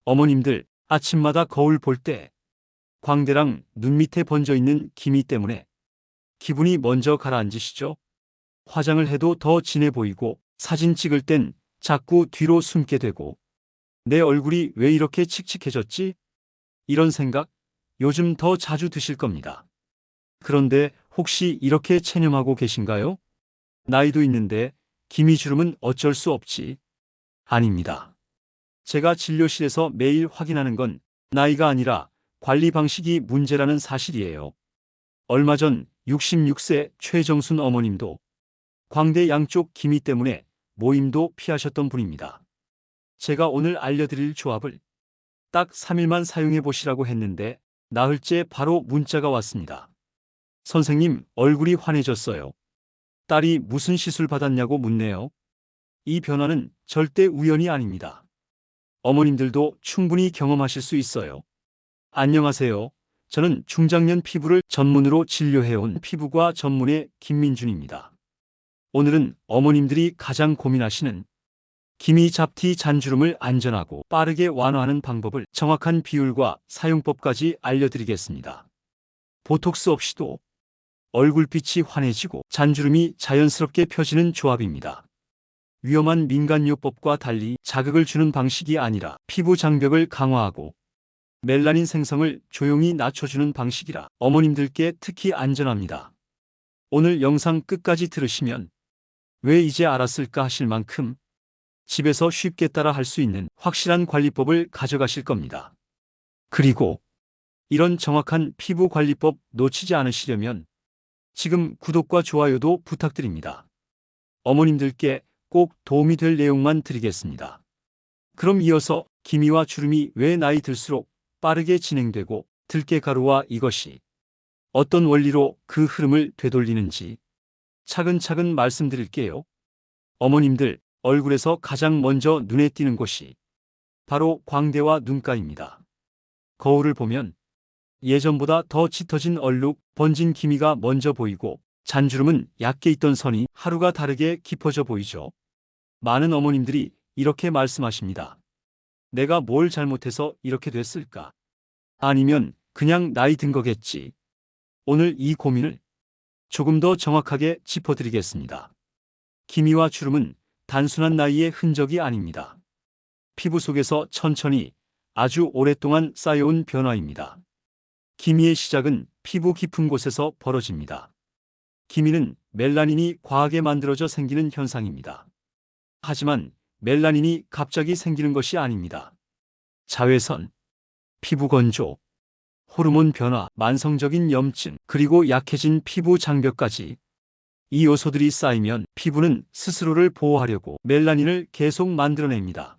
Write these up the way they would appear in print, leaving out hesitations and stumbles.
어머님들, 아침마다 거울 볼 때 광대랑 눈 밑에 번져 있는 기미 때문에 기분이 먼저 가라앉으시죠? 화장을 해도 더 진해 보이고 사진 찍을 땐 자꾸 뒤로 숨게 되고 내 얼굴이 왜 이렇게 칙칙해졌지? 이런 생각 요즘 더 자주 드실 겁니다. 그런데 혹시 이렇게 체념하고 계신가요? 나이도 있는데 기미주름은 어쩔 수 없지. 아닙니다. 제가 진료실에서 매일 확인하는 건 나이가 아니라 관리 방식이 문제라는 사실이에요. 얼마 전 66세 최정순 어머님도 광대 양쪽 기미 때문에 모임도 피하셨던 분입니다. 제가 오늘 알려드릴 조합을 딱 3일만 사용해 보시라고 했는데 나흘째 바로 문자가 왔습니다. 선생님, 얼굴이 환해졌어요. 딸이 무슨 시술 받았냐고 묻네요. 이 변화는 절대 우연이 아닙니다. 어머님들도 충분히 경험하실 수 있어요. 안녕하세요. 저는 중장년 피부를 전문으로 진료해온 피부과 전문의 김민준입니다. 오늘은 어머님들이 가장 고민하시는 기미 잡티 잔주름을 안전하고 빠르게 완화하는 방법을 정확한 비율과 사용법까지 알려드리겠습니다. 보톡스 없이도 얼굴빛이 환해지고 잔주름이 자연스럽게 펴지는 조합입니다. 위험한 민간요법과 달리 자극을 주는 방식이 아니라 피부 장벽을 강화하고 멜라닌 생성을 조용히 낮춰주는 방식이라 어머님들께 특히 안전합니다. 오늘 영상 끝까지 들으시면 왜 이제 알았을까 하실 만큼 집에서 쉽게 따라 할 수 있는 확실한 관리법을 가져가실 겁니다. 그리고 이런 정확한 피부 관리법 놓치지 않으시려면 지금 구독과 좋아요도 부탁드립니다. 어머님들께 꼭 도움이 될 내용만 드리겠습니다. 그럼 이어서 기미와 주름이 왜 나이 들수록 빠르게 진행되고 들깨가루와 이것이 어떤 원리로 그 흐름을 되돌리는지 차근차근 말씀드릴게요. 어머님들, 얼굴에서 가장 먼저 눈에 띄는 곳이 바로 광대와 눈가입니다. 거울을 보면 예전보다 더 짙어진 얼룩, 번진 기미가 먼저 보이고 잔주름은 얕게 있던 선이 하루가 다르게 깊어져 보이죠. 많은 어머님들이 이렇게 말씀하십니다. 내가 뭘 잘못해서 이렇게 됐을까? 아니면 그냥 나이 든 거겠지. 오늘 이 고민을 조금 더 정확하게 짚어드리겠습니다. 기미와 주름은 단순한 나이의 흔적이 아닙니다. 피부 속에서 천천히 아주 오랫동안 쌓여온 변화입니다. 기미의 시작은 피부 깊은 곳에서 벌어집니다. 기미는 멜라닌이 과하게 만들어져 생기는 현상입니다. 하지만 멜라닌이 갑자기 생기는 것이 아닙니다. 자외선, 피부 건조, 호르몬 변화, 만성적인 염증, 그리고 약해진 피부 장벽까지 이 요소들이 쌓이면 피부는 스스로를 보호하려고 멜라닌을 계속 만들어냅니다.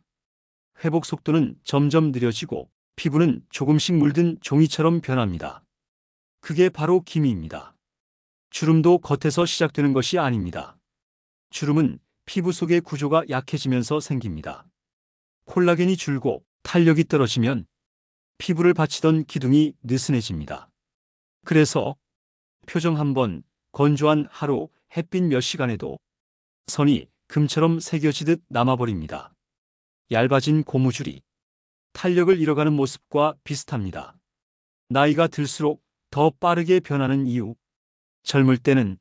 회복 속도는 점점 느려지고 피부는 조금씩 물든 종이처럼 변합니다. 그게 바로 기미입니다. 주름도 겉에서 시작되는 것이 아닙니다. 주름은 피부 속의 구조가 약해지면서 생깁니다. 콜라겐이 줄고 탄력이 떨어지면 피부를 받치던 기둥이 느슨해집니다. 그래서 표정 한번, 건조한 하루, 햇빛 몇 시간에도 선이 금처럼 새겨지듯 남아버립니다. 얇아진 고무줄이 탄력을 잃어가는 모습과 비슷합니다. 나이가 들수록 더 빠르게 변하는 이유. 젊을 때는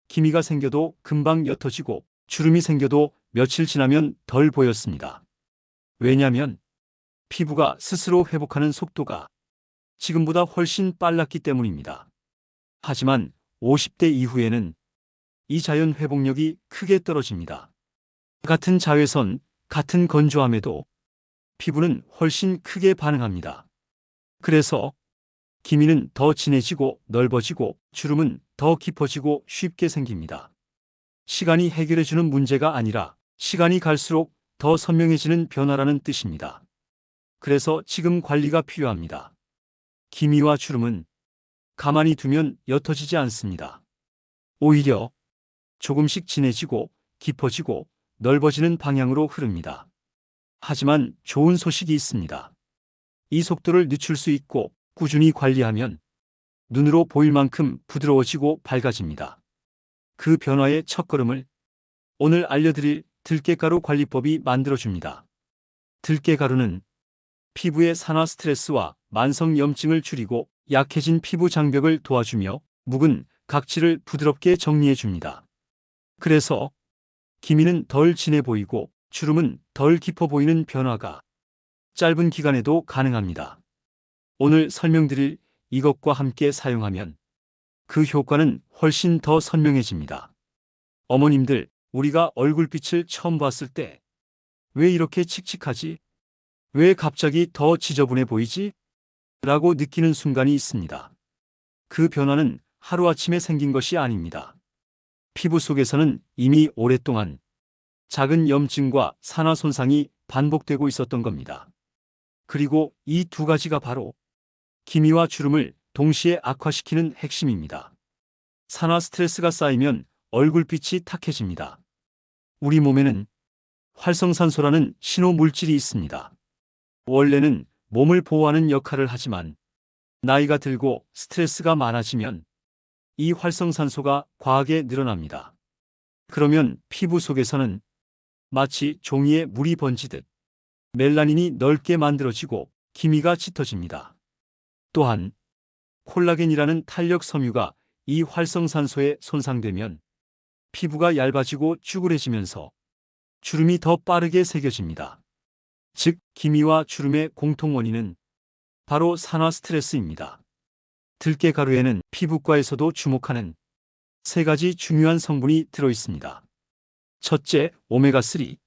기미가 생겨도 금방 옅어지고 주름이 생겨도 며칠 지나면 덜 보였습니다. 왜냐하면 피부가 스스로 회복하는 속도가 지금보다 훨씬 빨랐기 때문입니다. 하지만 50대 이후에는 이 자연 회복력이 크게 떨어집니다. 같은 자외선, 같은 건조함에도 피부는 훨씬 크게 반응합니다. 그래서 기미는 더 진해지고 넓어지고 주름은 더 깊어지고 쉽게 생깁니다. 시간이 해결해주는 문제가 아니라 시간이 갈수록 더 선명해지는 변화라는 뜻입니다. 그래서 지금 관리가 필요합니다. 기미와 주름은 가만히 두면 옅어지지 않습니다. 오히려 조금씩 진해지고 깊어지고 넓어지는 방향으로 흐릅니다. 하지만 좋은 소식이 있습니다. 이 속도를 늦출 수 있고 꾸준히 관리하면 눈으로 보일 만큼 부드러워지고 밝아집니다. 그 변화의 첫걸음을 오늘 알려드릴 들깨가루 관리법이 만들어줍니다. 들깨가루는 피부의 산화 스트레스와 만성 염증을 줄이고 약해진 피부 장벽을 도와주며 묵은 각질을 부드럽게 정리해 줍니다. 그래서 기미는 덜 진해 보이고 주름은 덜 깊어 보이는 변화가 짧은 기간에도 가능합니다. 오늘 설명드릴 이것과 함께 사용하면 그 효과는 훨씬 더 선명해집니다. 어머님들, 우리가 얼굴빛을 처음 봤을 때 왜 이렇게 칙칙하지? 왜 갑자기 더 지저분해 보이지? 라고 느끼는 순간이 있습니다. 그 변화는 하루아침에 생긴 것이 아닙니다. 피부 속에서는 이미 오랫동안 작은 염증과 산화 손상이 반복되고 있었던 겁니다. 그리고 이 두 가지가 바로 기미와 주름을 동시에 악화시키는 핵심입니다. 산화 스트레스가 쌓이면 얼굴빛이 탁해집니다. 우리 몸에는 활성산소라는 신호 물질이 있습니다. 원래는 몸을 보호하는 역할을 하지만 나이가 들고 스트레스가 많아지면 이 활성산소가 과하게 늘어납니다. 그러면 피부 속에서는 마치 종이에 물이 번지듯 멜라닌이 넓게 만들어지고 기미가 짙어집니다. 또한 콜라겐이라는 탄력 섬유가 이 활성산소에 손상되면 피부가 얇아지고 쭈그레지면서 주름이 더 빠르게 새겨집니다. 즉, 기미와 주름의 공통 원인은 바로 산화 스트레스입니다. 들깨가루에는 피부과에서도 주목하는 세 가지 중요한 성분이 들어 있습니다. 첫째, 오메가3.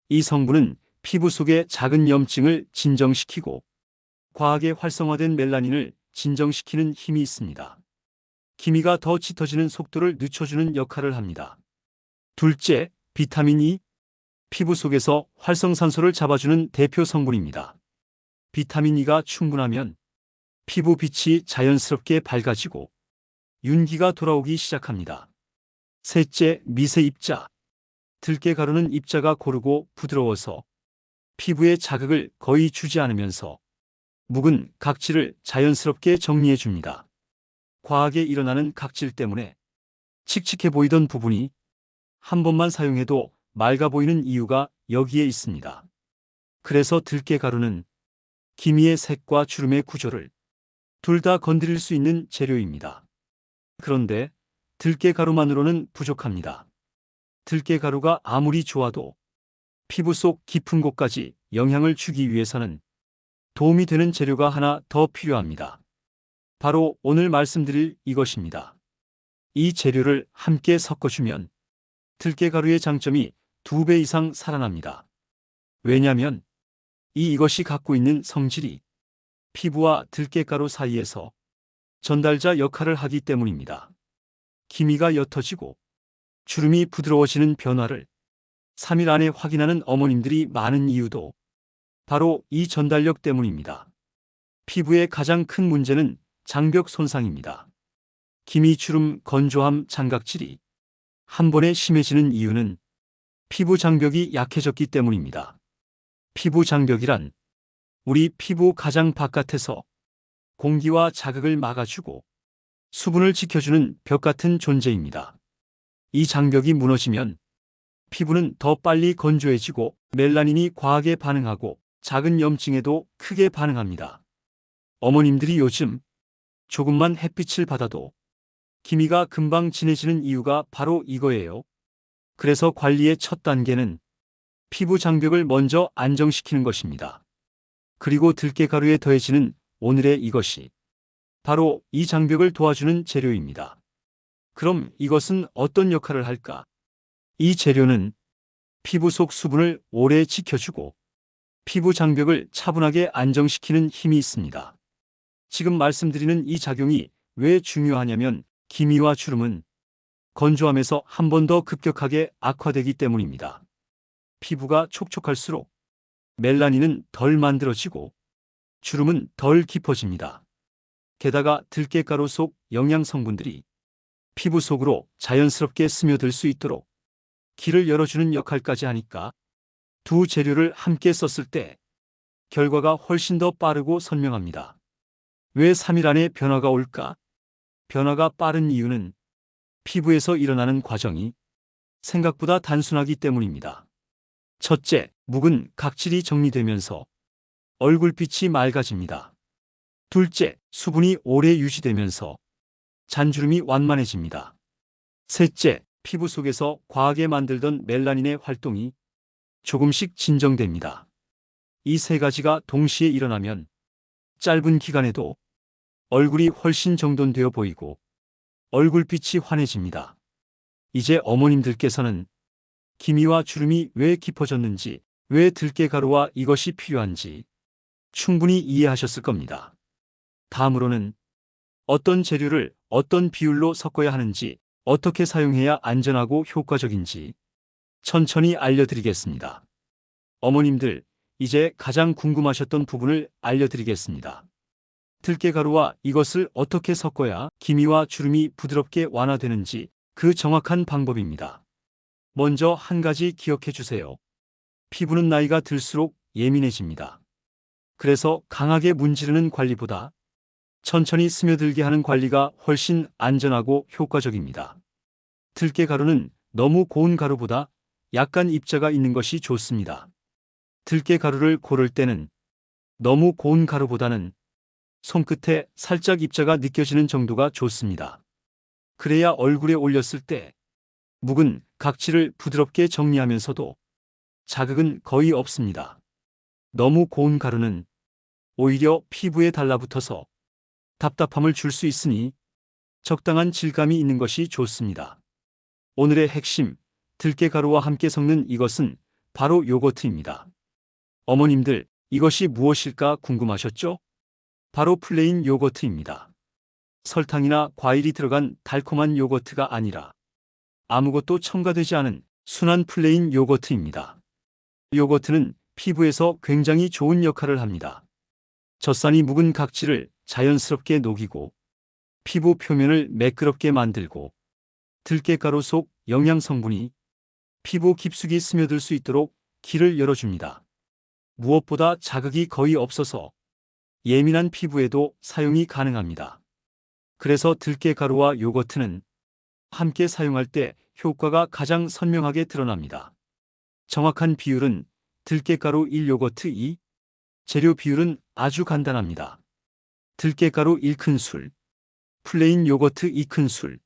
이 성분은 피부 속의 작은 염증을 진정시키고 과하게 활성화된 멜라닌을 진정시키는 힘이 있습니다. 기미가 더 짙어지는 속도를 늦춰주는 역할을 합니다. 둘째, 비타민 E. 피부 속에서 활성산소를 잡아주는 대표 성분입니다. 비타민 E가 충분하면 피부 빛이 자연스럽게 밝아지고 윤기가 돌아오기 시작합니다. 셋째, 미세 입자. 들깨가루는 입자가 고르고 부드러워서 피부에 자극을 거의 주지 않으면서 묵은 각질을 자연스럽게 정리해 줍니다. 과하게 일어나는 각질 때문에 칙칙해 보이던 부분이 한 번만 사용해도 맑아 보이는 이유가 여기에 있습니다. 그래서 들깨가루는 기미의 색과 주름의 구조를 둘 다 건드릴 수 있는 재료입니다. 그런데 들깨가루만으로는 부족합니다. 들깨가루가 아무리 좋아도 피부 속 깊은 곳까지 영향을 주기 위해서는 도움이 되는 재료가 하나 더 필요합니다. 바로 오늘 말씀드릴 이것입니다. 이 재료를 함께 섞어주면 들깨가루의 장점이 2배 이상 살아납니다. 왜냐하면 이것이 갖고 있는 성질이 피부와 들깨가루 사이에서 전달자 역할을 하기 때문입니다. 기미가 옅어지고 주름이 부드러워지는 변화를 3일 안에 확인하는 어머님들이 많은 이유도 바로 이 전달력 때문입니다. 피부의 가장 큰 문제는 장벽 손상입니다. 기미, 주름, 건조함, 장각질이 한 번에 심해지는 이유는 피부 장벽이 약해졌기 때문입니다. 피부 장벽이란 우리 피부 가장 바깥에서 공기와 자극을 막아주고 수분을 지켜주는 벽 같은 존재입니다. 이 장벽이 무너지면 피부는 더 빨리 건조해지고 멜라닌이 과하게 반응하고 작은 염증에도 크게 반응합니다. 어머님들이 요즘 조금만 햇빛을 받아도 기미가 금방 진해지는 이유가 바로 이거예요. 그래서 관리의 첫 단계는 피부 장벽을 먼저 안정시키는 것입니다. 그리고 들깨가루에 더해지는 오늘의 이것이 바로 이 장벽을 도와주는 재료입니다. 그럼 이것은 어떤 역할을 할까? 이 재료는 피부 속 수분을 오래 지켜주고 피부 장벽을 차분하게 안정시키는 힘이 있습니다. 지금 말씀드리는 이 작용이 왜 중요하냐면 기미와 주름은 건조함에서 한 번 더 급격하게 악화되기 때문입니다. 피부가 촉촉할수록 멜라닌은 덜 만들어지고 주름은 덜 깊어집니다. 게다가 들깨가루 속 영양 성분들이 피부 속으로 자연스럽게 스며들 수 있도록 길을 열어주는 역할까지 하니까 두 재료를 함께 썼을 때 결과가 훨씬 더 빠르고 선명합니다. 왜 3일 안에 변화가 올까? 변화가 빠른 이유는 피부에서 일어나는 과정이 생각보다 단순하기 때문입니다. 첫째, 묵은 각질이 정리되면서 얼굴빛이 맑아집니다. 둘째, 수분이 오래 유지되면서 잔주름이 완만해집니다. 셋째, 피부 속에서 과하게 만들던 멜라닌의 활동이 조금씩 진정됩니다. 이 세 가지가 동시에 일어나면 짧은 기간에도 얼굴이 훨씬 정돈되어 보이고 얼굴빛이 환해집니다. 이제 어머님들께서는 기미와 주름이 왜 깊어졌는지, 왜 들깨가루와 이것이 필요한지 충분히 이해하셨을 겁니다. 다음으로는 어떤 재료를 어떤 비율로 섞어야 하는지, 어떻게 사용해야 안전하고 효과적인지 천천히 알려드리겠습니다. 어머님들, 이제 가장 궁금하셨던 부분을 알려드리겠습니다. 들깨가루와 이것을 어떻게 섞어야 기미와 주름이 부드럽게 완화되는지 그 정확한 방법입니다. 먼저 한 가지 기억해 주세요. 피부는 나이가 들수록 예민해집니다. 그래서 강하게 문지르는 관리보다 천천히 스며들게 하는 관리가 훨씬 안전하고 효과적입니다. 들깨가루는 너무 고운 가루보다 약간 입자가 있는 것이 좋습니다. 들깨가루를 고를 때는 너무 고운 가루보다는 손끝에 살짝 입자가 느껴지는 정도가 좋습니다. 그래야 얼굴에 올렸을 때 묵은 각질을 부드럽게 정리하면서도 자극은 거의 없습니다. 너무 고운 가루는 오히려 피부에 달라붙어서 답답함을 줄 수 있으니 적당한 질감이 있는 것이 좋습니다. 오늘의 핵심, 들깨가루와 함께 섞는 이것은 바로 요거트입니다. 어머님들, 이것이 무엇일까 궁금하셨죠? 바로 플레인 요거트입니다. 설탕이나 과일이 들어간 달콤한 요거트가 아니라 아무것도 첨가되지 않은 순한 플레인 요거트입니다. 요거트는 피부에서 굉장히 좋은 역할을 합니다. 젖산이 묵은 각질을 자연스럽게 녹이고 피부 표면을 매끄럽게 만들고 들깨가루 속 영양 성분이 피부 깊숙이 스며들 수 있도록 길을 열어줍니다. 무엇보다 자극이 거의 없어서 예민한 피부에도 사용이 가능합니다. 그래서 들깨가루와 요거트는 함께 사용할 때 효과가 가장 선명하게 드러납니다. 정확한 비율은 들깨가루 1 요거트 2. 재료 비율은 아주 간단합니다. 들깨가루 1큰술, 플레인 요거트 2큰술.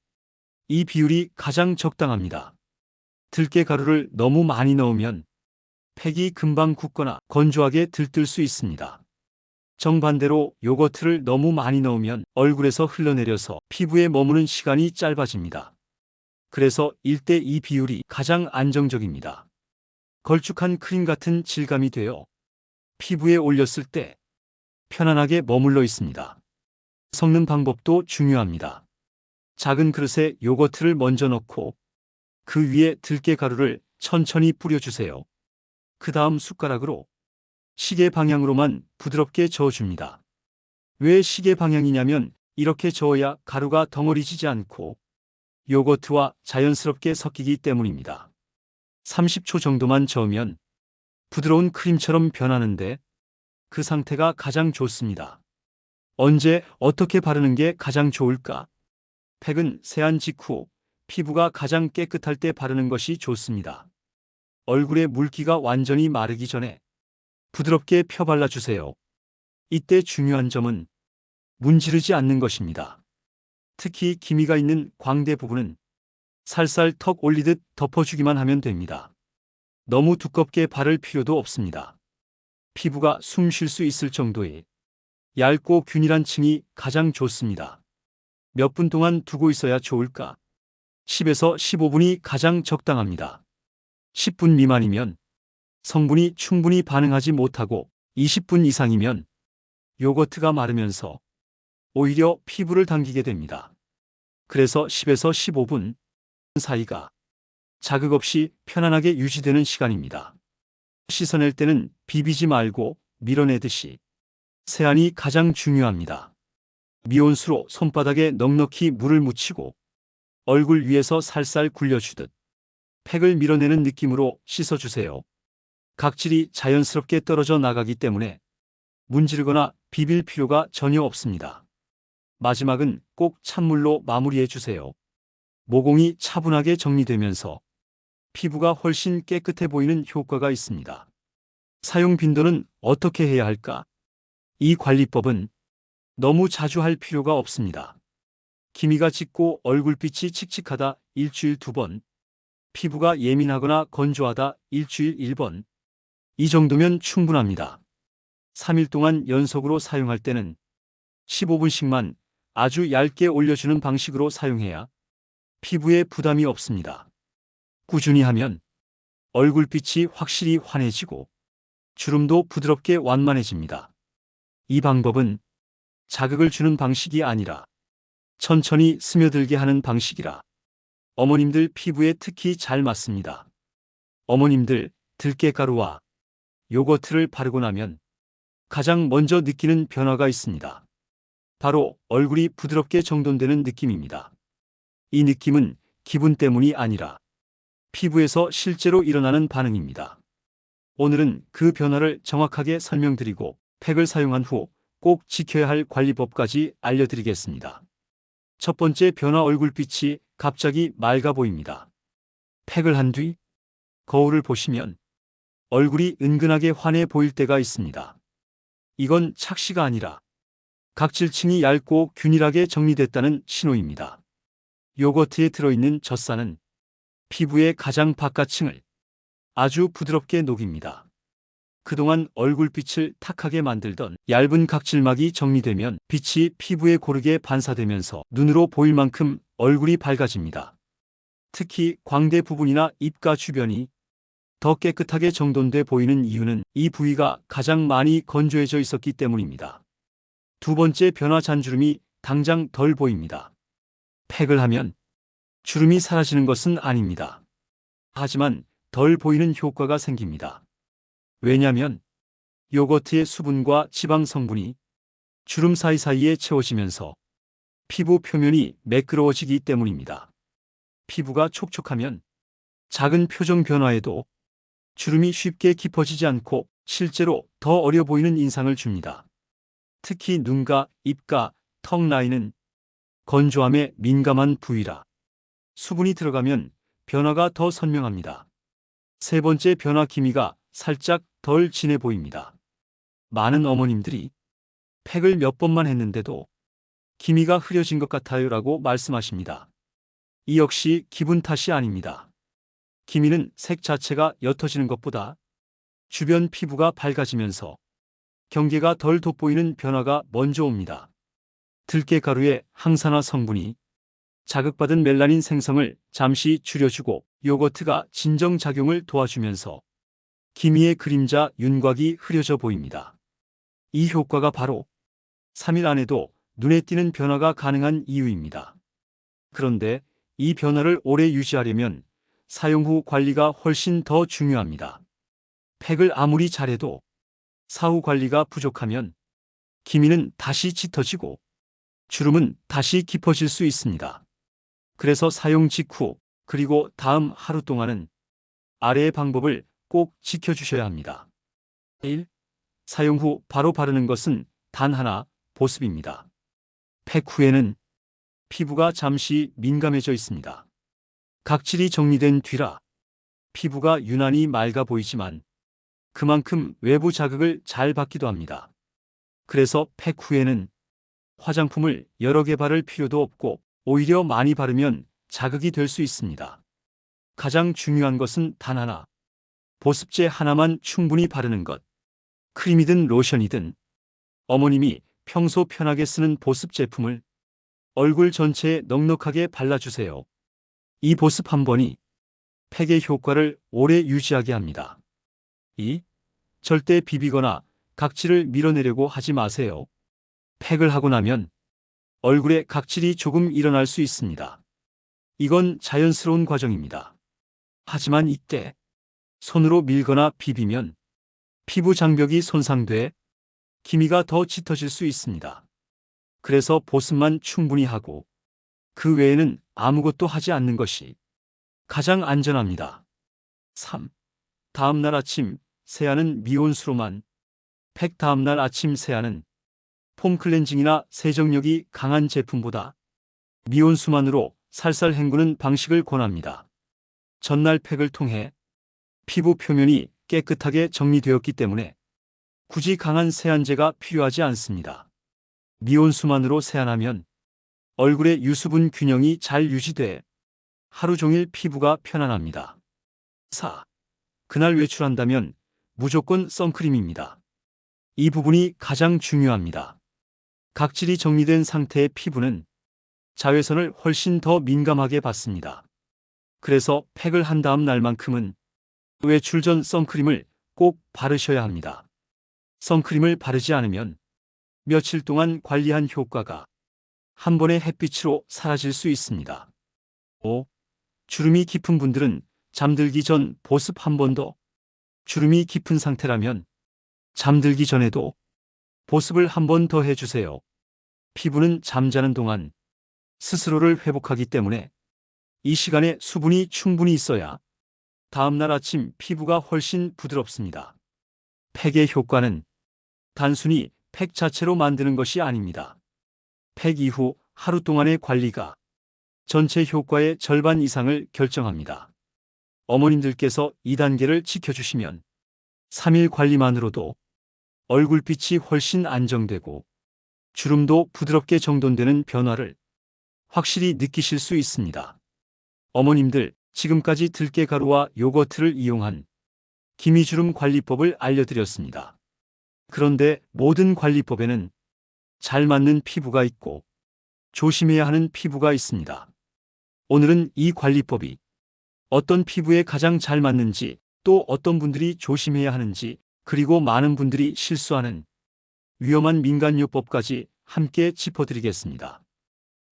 이 비율이 가장 적당합니다. 들깨가루를 너무 많이 넣으면 팩이 금방 굳거나 건조하게 들뜰 수 있습니다. 정반대로 요거트를 너무 많이 넣으면 얼굴에서 흘러내려서 피부에 머무는 시간이 짧아집니다. 그래서 1대2 비율이 가장 안정적입니다. 걸쭉한 크림 같은 질감이 되어 피부에 올렸을 때 편안하게 머물러 있습니다. 섞는 방법도 중요합니다. 작은 그릇에 요거트를 먼저 넣고 그 위에 들깨가루를 천천히 뿌려주세요. 그 다음 숟가락으로 시계 방향으로만 부드럽게 저어줍니다. 왜 시계 방향이냐면 이렇게 저어야 가루가 덩어리지지 않고 요거트와 자연스럽게 섞이기 때문입니다. 30초 정도만 저으면 부드러운 크림처럼 변하는데 그 상태가 가장 좋습니다. 언제 어떻게 바르는 게 가장 좋을까? 팩은 세안 직후 피부가 가장 깨끗할 때 바르는 것이 좋습니다. 얼굴에 물기가 완전히 마르기 전에 부드럽게 펴발라주세요. 이때 중요한 점은 문지르지 않는 것입니다. 특히 기미가 있는 광대 부분은 살살 턱 올리듯 덮어주기만 하면 됩니다. 너무 두껍게 바를 필요도 없습니다. 피부가 숨 쉴 수 있을 정도의 얇고 균일한 층이 가장 좋습니다. 몇 분 동안 두고 있어야 좋을까? 10에서 15분이 가장 적당합니다. 10분 미만이면 성분이 충분히 반응하지 못하고 20분 이상이면 요거트가 마르면서 오히려 피부를 당기게 됩니다. 그래서 10에서 15분 사이가 자극 없이 편안하게 유지되는 시간입니다. 씻어낼 때는 비비지 말고 밀어내듯이 세안이 가장 중요합니다. 미온수로 손바닥에 넉넉히 물을 묻히고 얼굴 위에서 살살 굴려주듯 팩을 밀어내는 느낌으로 씻어주세요. 각질이 자연스럽게 떨어져 나가기 때문에 문지르거나 비빌 필요가 전혀 없습니다. 마지막은 꼭 찬물로 마무리해 주세요. 모공이 차분하게 정리되면서 피부가 훨씬 깨끗해 보이는 효과가 있습니다. 사용 빈도는 어떻게 해야 할까? 이 관리법은 너무 자주 할 필요가 없습니다. 기미가 짙고 얼굴빛이 칙칙하다 일주일 2번, 피부가 예민하거나 건조하다 일주일 1번. 이 정도면 충분합니다. 3일 동안 연속으로 사용할 때는 15분씩만 아주 얇게 올려주는 방식으로 사용해야 피부에 부담이 없습니다. 꾸준히 하면 얼굴빛이 확실히 환해지고 주름도 부드럽게 완만해집니다. 이 방법은 자극을 주는 방식이 아니라 천천히 스며들게 하는 방식이라 어머님들 피부에 특히 잘 맞습니다. 어머님들 들깨가루와 요거트를 바르고 나면 가장 먼저 느끼는 변화가 있습니다. 바로 얼굴이 부드럽게 정돈되는 느낌입니다. 이 느낌은 기분 때문이 아니라 피부에서 실제로 일어나는 반응입니다. 오늘은 그 변화를 정확하게 설명드리고 팩을 사용한 후 꼭 지켜야 할 관리법까지 알려드리겠습니다. 첫 번째 변화, 얼굴빛이 갑자기 맑아 보입니다. 팩을 한 뒤 거울을 보시면 얼굴이 은근하게 환해 보일 때가 있습니다. 이건 착시가 아니라 각질층이 얇고 균일하게 정리됐다는 신호입니다. 요거트에 들어있는 젖산은 피부의 가장 바깥층을 아주 부드럽게 녹입니다. 그동안 얼굴빛을 탁하게 만들던 얇은 각질막이 정리되면 빛이 피부에 고르게 반사되면서 눈으로 보일 만큼 얼굴이 밝아집니다. 특히 광대 부분이나 입가 주변이 더 깨끗하게 정돈돼 보이는 이유는 이 부위가 가장 많이 건조해져 있었기 때문입니다. 두 번째 변화, 잔주름이 당장 덜 보입니다. 팩을 하면 주름이 사라지는 것은 아닙니다. 하지만 덜 보이는 효과가 생깁니다. 왜냐하면 요거트의 수분과 지방 성분이 주름 사이사이에 채워지면서 피부 표면이 매끄러워지기 때문입니다. 피부가 촉촉하면 작은 표정 변화에도 주름이 쉽게 깊어지지 않고 실제로 더 어려 보이는 인상을 줍니다. 특히 눈가, 입가, 턱 라인은 건조함에 민감한 부위라 수분이 들어가면 변화가 더 선명합니다. 세 번째 변화, 기미가 살짝 덜 진해 보입니다. 많은 어머님들이 팩을 몇 번만 했는데도 기미가 흐려진 것 같아요 라고 말씀하십니다. 이 역시 기분 탓이 아닙니다. 기미는 색 자체가 옅어지는 것보다 주변 피부가 밝아지면서 경계가 덜 돋보이는 변화가 먼저 옵니다. 들깨가루의 항산화 성분이 자극받은 멜라닌 생성을 잠시 줄여주고 요거트가 진정작용을 도와주면서 기미의 그림자, 윤곽이 흐려져 보입니다. 이 효과가 바로 3일 안에도 눈에 띄는 변화가 가능한 이유입니다. 그런데 이 변화를 오래 유지하려면 사용 후 관리가 훨씬 더 중요합니다. 팩을 아무리 잘해도 사후 관리가 부족하면 기미는 다시 짙어지고 주름은 다시 깊어질 수 있습니다. 그래서 사용 직후 그리고 다음 하루 동안은 아래의 방법을 꼭 지켜주셔야 합니다. 1. 사용 후 바로 바르는 것은 단 하나, 보습입니다. 팩 후에는 피부가 잠시 민감해져 있습니다. 각질이 정리된 뒤라 피부가 유난히 맑아 보이지만 그만큼 외부 자극을 잘 받기도 합니다. 그래서 팩 후에는 화장품을 여러 개 바를 필요도 없고 오히려 많이 바르면 자극이 될 수 있습니다. 가장 중요한 것은 단 하나, 보습제 하나만 충분히 바르는 것. 크림이든 로션이든 어머님이 평소 편하게 쓰는 보습 제품을 얼굴 전체에 넉넉하게 발라주세요. 이 보습 한 번이 팩의 효과를 오래 유지하게 합니다. 2. 절대 비비거나 각질을 밀어내려고 하지 마세요. 팩을 하고 나면 얼굴에 각질이 조금 일어날 수 있습니다. 이건 자연스러운 과정입니다. 하지만 이때 손으로 밀거나 비비면 피부 장벽이 손상돼 기미가 더 짙어질 수 있습니다. 그래서 보습만 충분히 하고 그 외에는 아무것도 하지 않는 것이 가장 안전합니다. 3. 다음날 아침 세안은 미온수로만. 팩 다음날 아침 세안은 폼 클렌징이나 세정력이 강한 제품보다 미온수만으로 살살 헹구는 방식을 권합니다. 전날 팩을 통해 피부 표면이 깨끗하게 정리되었기 때문에 굳이 강한 세안제가 필요하지 않습니다. 미온수만으로 세안하면 얼굴의 유수분 균형이 잘 유지돼 하루 종일 피부가 편안합니다. 4. 그날 외출한다면 무조건 선크림입니다. 이 부분이 가장 중요합니다. 각질이 정리된 상태의 피부는 자외선을 훨씬 더 민감하게 받습니다. 그래서 팩을 한 다음 날만큼은 외출 전 선크림을 꼭 바르셔야 합니다. 선크림을 바르지 않으면 며칠 동안 관리한 효과가 한 번의 햇빛으로 사라질 수 있습니다. 5. 주름이 깊은 분들은 잠들기 전 보습 한 번 더. 주름이 깊은 상태라면 잠들기 전에도 보습을 한 번 더 해주세요. 피부는 잠자는 동안 스스로를 회복하기 때문에 이 시간에 수분이 충분히 있어야 다음날 아침 피부가 훨씬 부드럽습니다. 팩의 효과는 단순히 팩 자체로 만드는 것이 아닙니다. 팩 이후 하루 동안의 관리가 전체 효과의 절반 이상을 결정합니다. 어머님들께서 이 단계를 지켜주시면 3일 관리만으로도 얼굴빛이 훨씬 안정되고 주름도 부드럽게 정돈되는 변화를 확실히 느끼실 수 있습니다. 어머님들, 지금까지 들깨가루와 요거트를 이용한 기미주름 관리법을 알려드렸습니다. 그런데 모든 관리법에는 잘 맞는 피부가 있고 조심해야 하는 피부가 있습니다. 오늘은 이 관리법이 어떤 피부에 가장 잘 맞는지, 또 어떤 분들이 조심해야 하는지, 그리고 많은 분들이 실수하는 위험한 민간요법까지 함께 짚어드리겠습니다.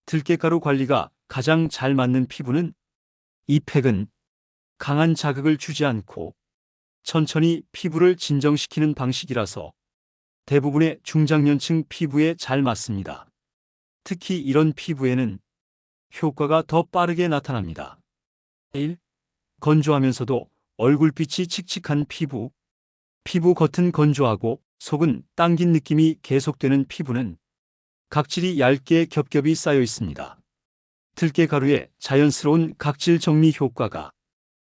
들깨가루 관리가 가장 잘 맞는 피부는 이 팩은 강한 자극을 주지 않고 천천히 피부를 진정시키는 방식이라서 대부분의 중장년층 피부에 잘 맞습니다. 특히 이런 피부에는 효과가 더 빠르게 나타납니다. 1. 건조하면서도 얼굴빛이 칙칙한 피부. 피부 겉은 건조하고 속은 당긴 느낌이 계속되는 피부는 각질이 얇게 겹겹이 쌓여 있습니다. 들깨가루의 자연스러운 각질 정리 효과가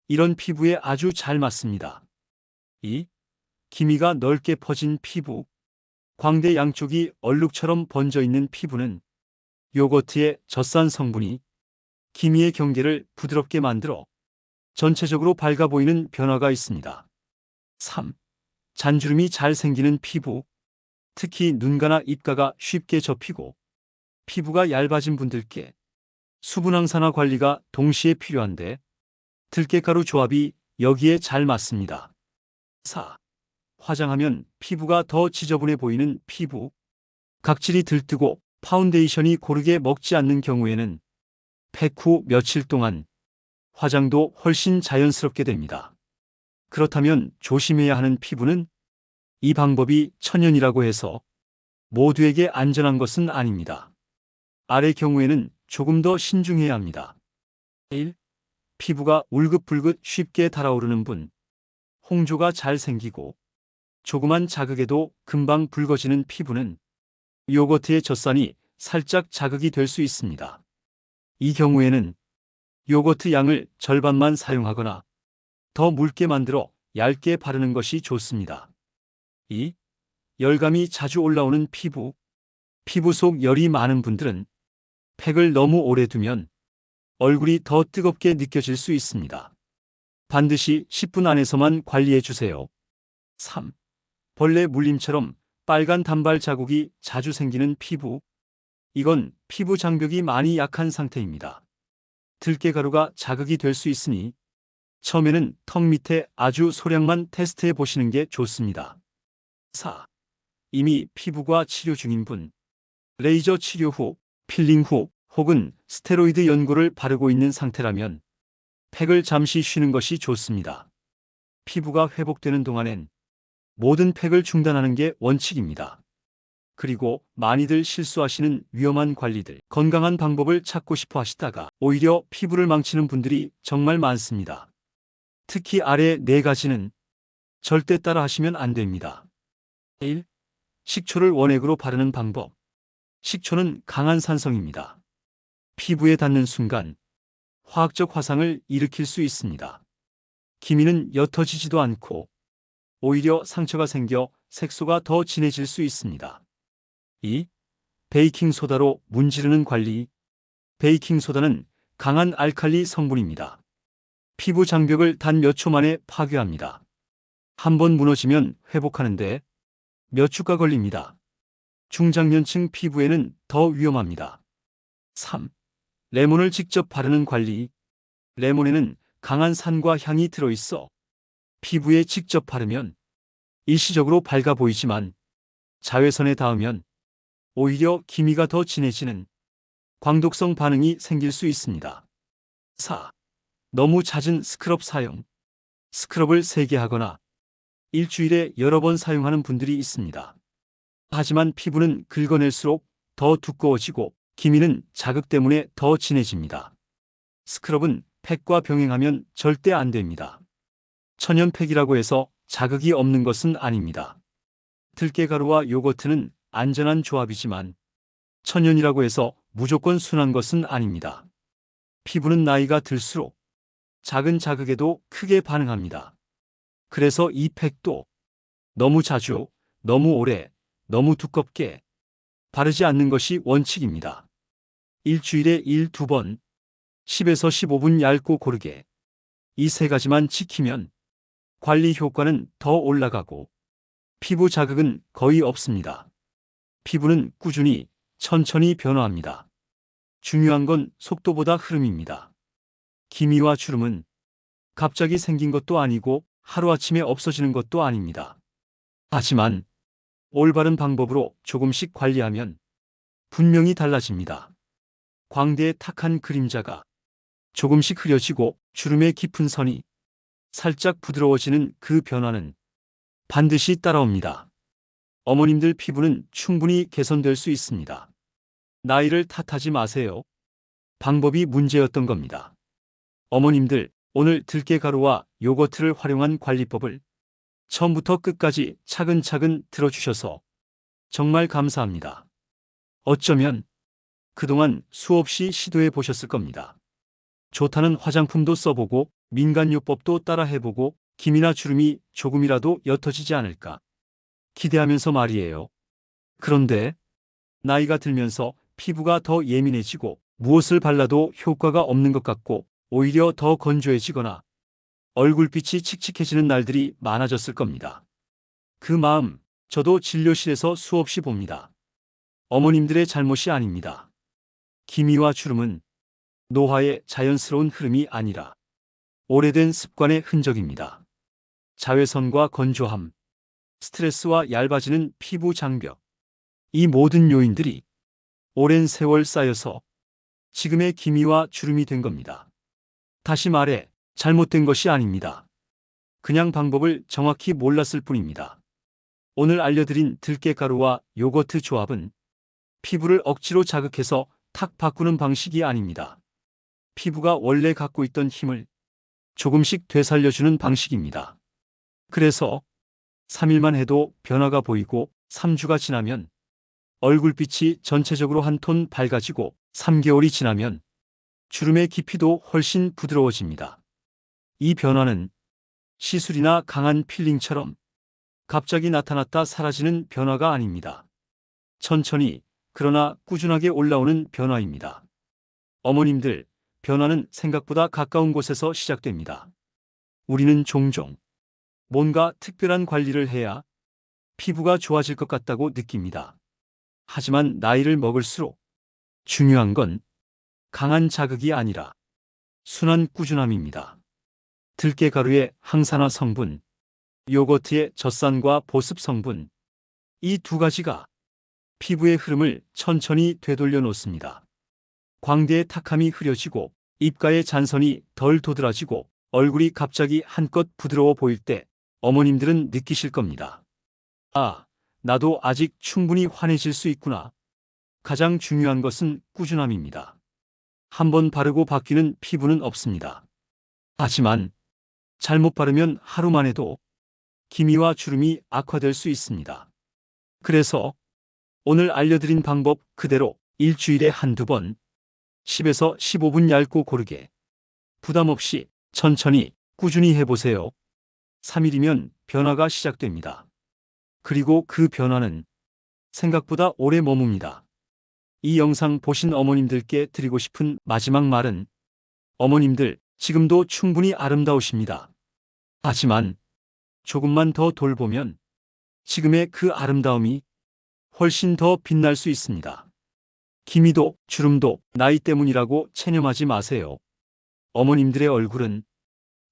이런 피부에 아주 잘 맞습니다. 2. 기미가 넓게 퍼진 피부. 광대 양쪽이 얼룩처럼 번져 있는 피부는 요거트의 젖산 성분이 기미의 경계를 부드럽게 만들어 전체적으로 밝아 보이는 변화가 있습니다. 3. 잔주름이 잘 생기는 피부. 특히 눈가나 입가가 쉽게 접히고 피부가 얇아진 분들께 수분 항산화 관리가 동시에 필요한데 들깨가루 조합이 여기에 잘 맞습니다. 4. 화장하면 피부가 더 지저분해 보이는 피부. 각질이 들뜨고 파운데이션이 고르게 먹지 않는 경우에는 팩 후 며칠 동안 화장도 훨씬 자연스럽게 됩니다. 그렇다면 조심해야 하는 피부는 이 방법이 천연이라고 해서 모두에게 안전한 것은 아닙니다. 아래 경우에는 조금 더 신중해야 합니다. 1. 피부가 울긋불긋 쉽게 달아오르는 분. 홍조가 잘 생기고 조그만 자극에도 금방 붉어지는 피부는 요거트의 젖산이 살짝 자극이 될 수 있습니다. 이 경우에는 요거트 양을 절반만 사용하거나 더 묽게 만들어 얇게 바르는 것이 좋습니다. 2. 열감이 자주 올라오는 피부. 피부 속 열이 많은 분들은 팩을 너무 오래 두면 얼굴이 더 뜨겁게 느껴질 수 있습니다. 반드시 10분 안에서만 관리해 주세요. 3. 벌레 물림처럼 빨간 단발 자국이 자주 생기는 피부. 이건 피부 장벽이 많이 약한 상태입니다. 들깨가루가 자극이 될 수 있으니 처음에는 턱 밑에 아주 소량만 테스트해 보시는 게 좋습니다. 4. 이미 피부과 치료 중인 분. 레이저 치료 후, 필링 후, 혹은 스테로이드 연고를 바르고 있는 상태라면 팩을 잠시 쉬는 것이 좋습니다. 피부가 회복되는 동안엔 모든 팩을 중단하는 게 원칙입니다. 그리고 많이들 실수하시는 위험한 관리들, 건강한 방법을 찾고 싶어 하시다가 오히려 피부를 망치는 분들이 정말 많습니다. 특히 아래 4가지는 절대 따라 하시면 안 됩니다. 1. 식초를 원액으로 바르는 방법. 식초는 강한 산성입니다. 피부에 닿는 순간 화학적 화상을 일으킬 수 있습니다. 기미는 옅어지지도 않고 오히려 상처가 생겨 색소가 더 진해질 수 있습니다. 2. 베이킹소다로 문지르는 관리. 베이킹소다는 강한 알칼리 성분입니다. 피부 장벽을 단 몇 초 만에 파괴합니다. 한번 무너지면 회복하는데 몇 주가 걸립니다. 중장년층 피부에는 더 위험합니다. 3. 레몬을 직접 바르는 관리. 레몬에는 강한 산과 향이 들어있어 피부에 직접 바르면 일시적으로 밝아 보이지만 자외선에 닿으면 오히려 기미가 더 진해지는 광독성 반응이 생길 수 있습니다. 4. 너무 잦은 스크럽 사용. 스크럽을 세게 하거나 일주일에 여러 번 사용하는 분들이 있습니다. 하지만 피부는 긁어낼수록 더 두꺼워지고 기미는 자극 때문에 더 진해집니다. 스크럽은 팩과 병행하면 절대 안 됩니다. 천연팩이라고 해서 자극이 없는 것은 아닙니다. 들깨가루와 요거트는 안전한 조합이지만 천연이라고 해서 무조건 순한 것은 아닙니다. 피부는 나이가 들수록 작은 자극에도 크게 반응합니다. 그래서 이 팩도 너무 자주, 너무 오래, 너무 두껍게 바르지 않는 것이 원칙입니다. 일주일에 1~2번, 10에서 15분 얇고 고르게 이 세 가지만 지키면 관리 효과는 더 올라가고 피부 자극은 거의 없습니다. 피부는 꾸준히, 천천히 변화합니다. 중요한 건 속도보다 흐름입니다. 기미와 주름은 갑자기 생긴 것도 아니고 하루아침에 없어지는 것도 아닙니다. 하지만 올바른 방법으로 조금씩 관리하면 분명히 달라집니다. 광대의 탁한 그림자가 조금씩 흐려지고 주름의 깊은 선이 살짝 부드러워지는 그 변화는 반드시 따라옵니다. 어머님들 피부는 충분히 개선될 수 있습니다. 나이를 탓하지 마세요. 방법이 문제였던 겁니다. 어머님들, 오늘 들깨가루와 요거트를 활용한 관리법을 처음부터 끝까지 차근차근 들어주셔서 정말 감사합니다. 어쩌면 그동안 수없이 시도해 보셨을 겁니다. 좋다는 화장품도 써보고 민간요법도 따라 해보고 기미나 주름이 조금이라도 옅어지지 않을까 기대하면서 말이에요. 그런데 나이가 들면서 피부가 더 예민해지고 무엇을 발라도 효과가 없는 것 같고 오히려 더 건조해지거나 얼굴빛이 칙칙해지는 날들이 많아졌을 겁니다. 그 마음 저도 진료실에서 수없이 봅니다. 어머님들의 잘못이 아닙니다. 기미와 주름은 노화의 자연스러운 흐름이 아니라 오래된 습관의 흔적입니다. 자외선과 건조함, 스트레스와 얇아지는 피부 장벽, 이 모든 요인들이 오랜 세월 쌓여서 지금의 기미와 주름이 된 겁니다. 다시 말해 잘못된 것이 아닙니다. 그냥 방법을 정확히 몰랐을 뿐입니다. 오늘 알려드린 들깨가루와 요거트 조합은 피부를 억지로 자극해서 탁 바꾸는 방식이 아닙니다. 피부가 원래 갖고 있던 힘을 조금씩 되살려주는 방식입니다. 그래서 3일만 해도 변화가 보이고 3주가 지나면 얼굴빛이 전체적으로 한 톤 밝아지고 3개월이 지나면 주름의 깊이도 훨씬 부드러워집니다. 이 변화는 시술이나 강한 필링처럼 갑자기 나타났다 사라지는 변화가 아닙니다. 천천히 그러나 꾸준하게 올라오는 변화입니다. 어머님들, 변화는 생각보다 가까운 곳에서 시작됩니다. 우리는 종종 뭔가 특별한 관리를 해야 피부가 좋아질 것 같다고 느낍니다. 하지만 나이를 먹을수록 중요한 건 강한 자극이 아니라 순한 꾸준함입니다. 들깨가루의 항산화 성분, 요거트의 젖산과 보습 성분, 이 두 가지가 피부의 흐름을 천천히 되돌려 놓습니다. 광대의 탁함이 흐려지고 입가의 잔선이 덜 도드라지고 얼굴이 갑자기 한껏 부드러워 보일 때 어머님들은 느끼실 겁니다. 아, 나도 아직 충분히 환해질 수 있구나. 가장 중요한 것은 꾸준함입니다. 한번 바르고 바뀌는 피부는 없습니다. 하지만 잘못 바르면 하루만 해도 기미와 주름이 악화될 수 있습니다. 그래서 오늘 알려드린 방법 그대로 일주일에 한두 번 10에서 15분 얇고 고르게 부담 없이 천천히 꾸준히 해보세요. 3일이면 변화가 시작됩니다. 그리고 그 변화는 생각보다 오래 머뭅니다. 이 영상 보신 어머님들께 드리고 싶은 마지막 말은 어머님들, 지금도 충분히 아름다우십니다. 하지만 조금만 더 돌보면 지금의 그 아름다움이 훨씬 더 빛날 수 있습니다. 기미도 주름도 나이 때문이라고 체념하지 마세요. 어머님들의 얼굴은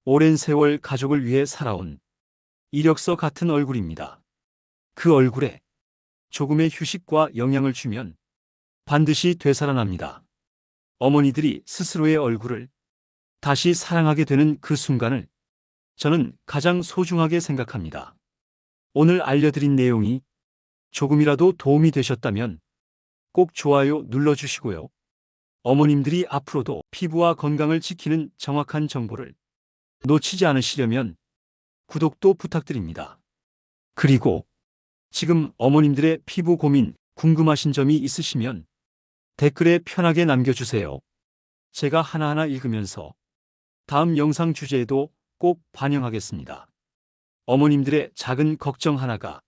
오랜 세월 가족을 위해 살아온 이력서 같은 얼굴입니다. 그 얼굴에 조금의 휴식과 영양을 주면 반드시 되살아납니다. 어머니들이 스스로의 얼굴을 다시 사랑하게 되는 그 순간을 저는 가장 소중하게 생각합니다. 오늘 알려드린 내용이 조금이라도 도움이 되셨다면 꼭 좋아요 눌러주시고요. 어머님들이 앞으로도 피부와 건강을 지키는 정확한 정보를 놓치지 않으시려면 구독도 부탁드립니다. 그리고 지금 어머님들의 피부 고민 궁금하신 점이 있으시면 댓글에 편하게 남겨주세요. 제가 하나하나 읽으면서 다음 영상 주제에도 꼭 반영하겠습니다. 어머님들의 작은 걱정 하나가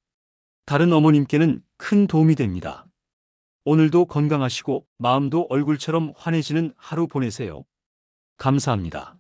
다른 어머님께는 큰 도움이 됩니다. 오늘도 건강하시고 마음도 얼굴처럼 환해지는 하루 보내세요. 감사합니다.